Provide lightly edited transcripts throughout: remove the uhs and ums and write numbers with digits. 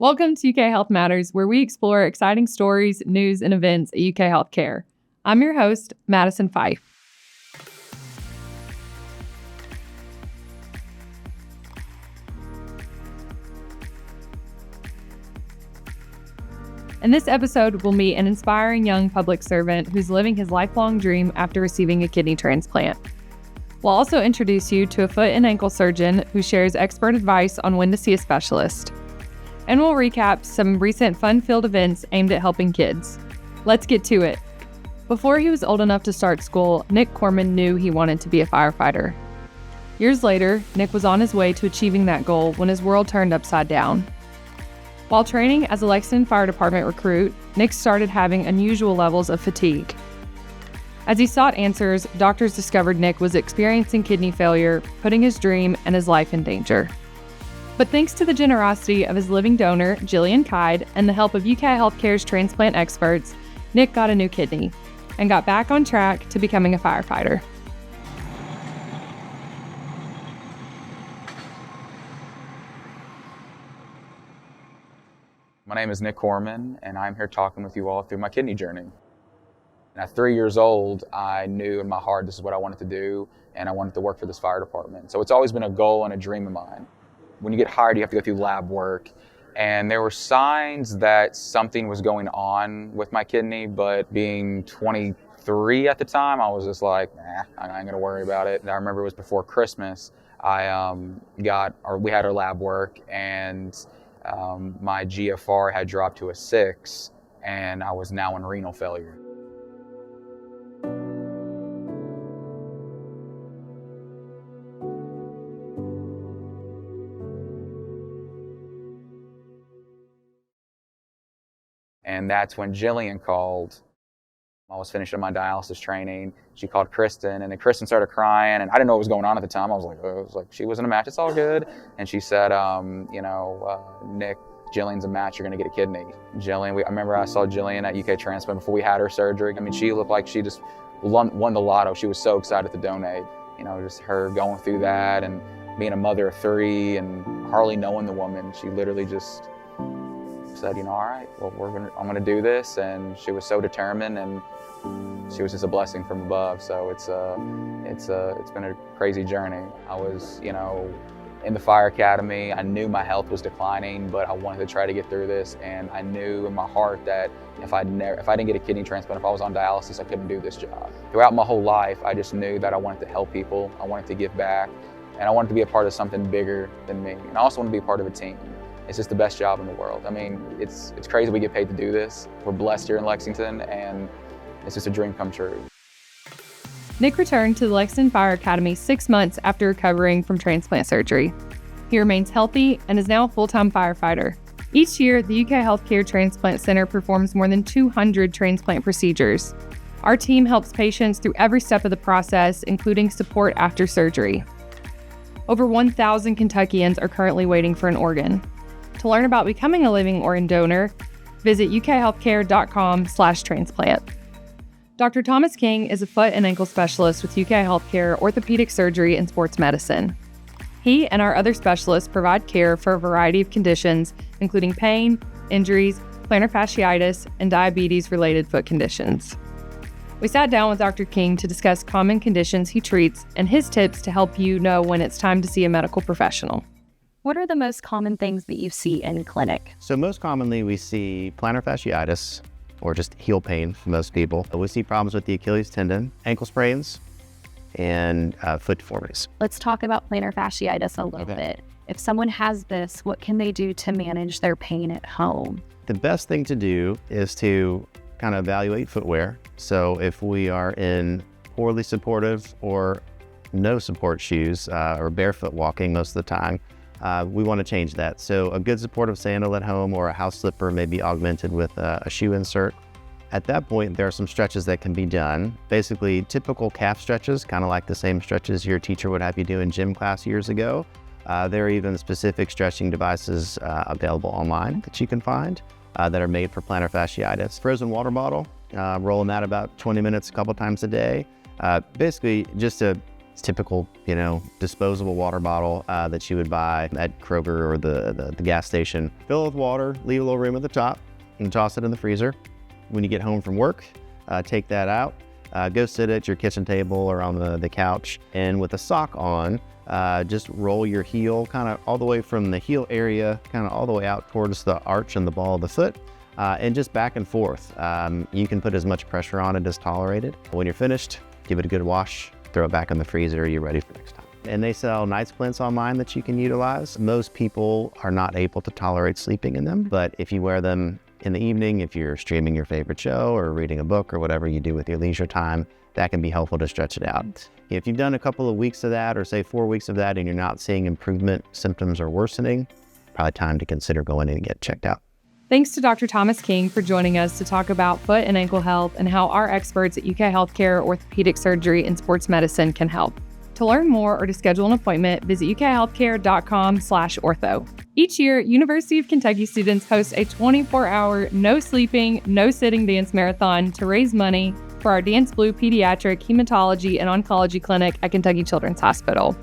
Welcome to UK Health Matters, where we explore exciting stories, news, and events at UK HealthCare. I'm your host, Madison Fife. In this episode, we'll meet an inspiring young public servant who's living his lifelong dream after receiving a kidney transplant. We'll also introduce you to a foot and ankle surgeon who shares expert advice on when to see a specialist. And we'll recap some recent fun-filled events aimed at helping kids. Let's get to it. Before he was old enough to start school, Nick Corman knew he wanted to be a firefighter. Years later, Nick was on his way to achieving that goal when his world turned upside down. While training as a Lexington Fire Department recruit, Nick started having unusual levels of fatigue. As he sought answers, doctors discovered Nick was experiencing kidney failure, putting his dream and his life in danger. But thanks to the generosity of his living donor, Jillian Kide, and the help of UK HealthCare's transplant experts, Nick got a new kidney and got back on track to becoming a firefighter. My name is Nick Corman, and I'm here talking with you all through my kidney journey. And at 3 years old, I knew in my heart this is what I wanted to do, and I wanted to work for this fire department. So it's always been a goal and a dream of mine. When you get hired, you have to go through lab work, and there were signs that something was going on with my kidney, but being 23 at the time, I was just like, nah, I ain't gonna worry about it. And I remember it was before Christmas, we had our lab work, and my GFR had dropped to a 6, and I was now in renal failure. And that's when Jillian called. I was finishing my dialysis training. She called Kristen, and then Kristen started crying, and I didn't know what was going on at the time. I was like, she was in a match, it's all good. And she said, Nick, Jillian's a match, you're gonna get a kidney. Jillian, I remember I saw Jillian at UK Transplant before we had her surgery. I mean, she looked like she just won the lotto. She was so excited to donate. You know, just her going through that and being a mother of 3 and hardly knowing the woman. She literally just said, all right, well, I'm gonna do this, and she was so determined, and she was just a blessing from above. So it's been a crazy journey. I was, in the fire academy. I knew my health was declining, but I wanted to try to get through this, and I knew in my heart that if I didn't get a kidney transplant, if I was on dialysis, I couldn't do this job. Throughout my whole life, I just knew that I wanted to help people, I wanted to give back, and I wanted to be a part of something bigger than me. And I also wanted to be a part of a team. It's just the best job in the world. I mean, it's crazy we get paid to do this. We're blessed here in Lexington, and it's just a dream come true. Nick returned to the Lexington Fire Academy 6 months after recovering from transplant surgery. He remains healthy and is now a full-time firefighter. Each year, the UK HealthCare Transplant Center performs more than 200 transplant procedures. Our team helps patients through every step of the process, including support after surgery. Over 1,000 Kentuckians are currently waiting for an organ. To learn about becoming a living organ donor, visit ukhealthcare.com/transplant. Dr. Thomas King is a foot and ankle specialist with UK HealthCare Orthopedic Surgery and Sports Medicine. He and our other specialists provide care for a variety of conditions, including pain, injuries, plantar fasciitis, and diabetes-related foot conditions. We sat down with Dr. King to discuss common conditions he treats and his tips to help you know when it's time to see a medical professional. What are the most common things that you see in clinic? So most commonly we see plantar fasciitis, or just heel pain for most people. We see problems with the Achilles tendon, ankle sprains, and foot deformities. Let's talk about plantar fasciitis a little bit. If someone has this, what can they do to manage their pain at home? The best thing to do is to kind of evaluate footwear. So if we are in poorly supportive or no support shoes or barefoot walking most of the time, we want to change that. So a good supportive sandal at home or a house slipper may be augmented with a shoe insert. At that point, there are some stretches that can be done. Basically, typical calf stretches, kind of like the same stretches your teacher would have you do in gym class years ago. There are even specific stretching devices available online that you can find that are made for plantar fasciitis. Frozen water bottle, rolling that about 20 minutes a couple times a day. Basically, just to typical, disposable water bottle that you would buy at Kroger or the gas station. Fill it with water, leave a little room at the top, and toss it in the freezer. When you get home from work, take that out, go sit at your kitchen table or on the couch, and with a sock on, just roll your heel kind of all the way from the heel area, kind of all the way out towards the arch and the ball of the foot, and just back and forth. You can put as much pressure on it as tolerated. When you're finished, give it a good wash, throw it back in the freezer, you're ready for next time. And they sell night splints online that you can utilize. Most people are not able to tolerate sleeping in them, but if you wear them in the evening, if you're streaming your favorite show or reading a book or whatever you do with your leisure time, that can be helpful to stretch it out. If you've done a couple of weeks of that, or say 4 weeks of that, and you're not seeing improvement, symptoms are worsening, probably time to consider going in and get checked out. Thanks to Dr. Thomas King for joining us to talk about foot and ankle health and how our experts at UKHealthCare Orthopedic Surgery and Sports Medicine can help. To learn more or to schedule an appointment, visit ukhealthcare.com/ortho. Each year, University of Kentucky students host a 24-hour, no sleeping, no sitting dance marathon to raise money for our DanceBlue pediatric hematology and oncology clinic at Kentucky Children's Hospital.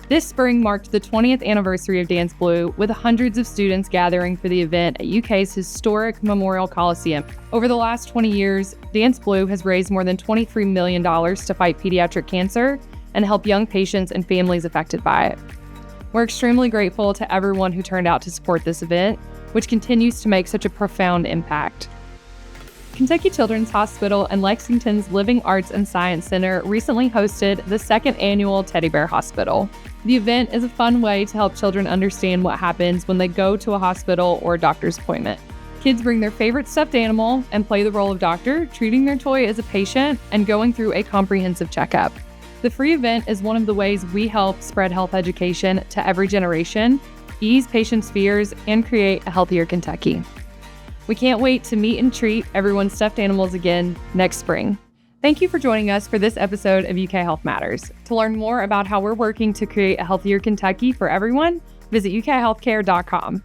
This spring marked the 20th anniversary of DanceBlue, with hundreds of students gathering for the event at UK's historic Memorial Coliseum. Over the last 20 years, DanceBlue has raised more than $23 million to fight pediatric cancer and help young patients and families affected by it. We're extremely grateful to everyone who turned out to support this event, which continues to make such a profound impact. Kentucky Children's Hospital and Lexington's Living Arts and Science Center recently hosted the second annual Teddy Bear Hospital. The event is a fun way to help children understand what happens when they go to a hospital or a doctor's appointment. Kids bring their favorite stuffed animal and play the role of doctor, treating their toy as a patient and going through a comprehensive checkup. The free event is one of the ways we help spread health education to every generation, ease patients' fears, and create a healthier Kentucky. We can't wait to meet and treat everyone's stuffed animals again next spring. Thank you for joining us for this episode of UK Health Matters. To learn more about how we're working to create a healthier Kentucky for everyone, visit ukhealthcare.com.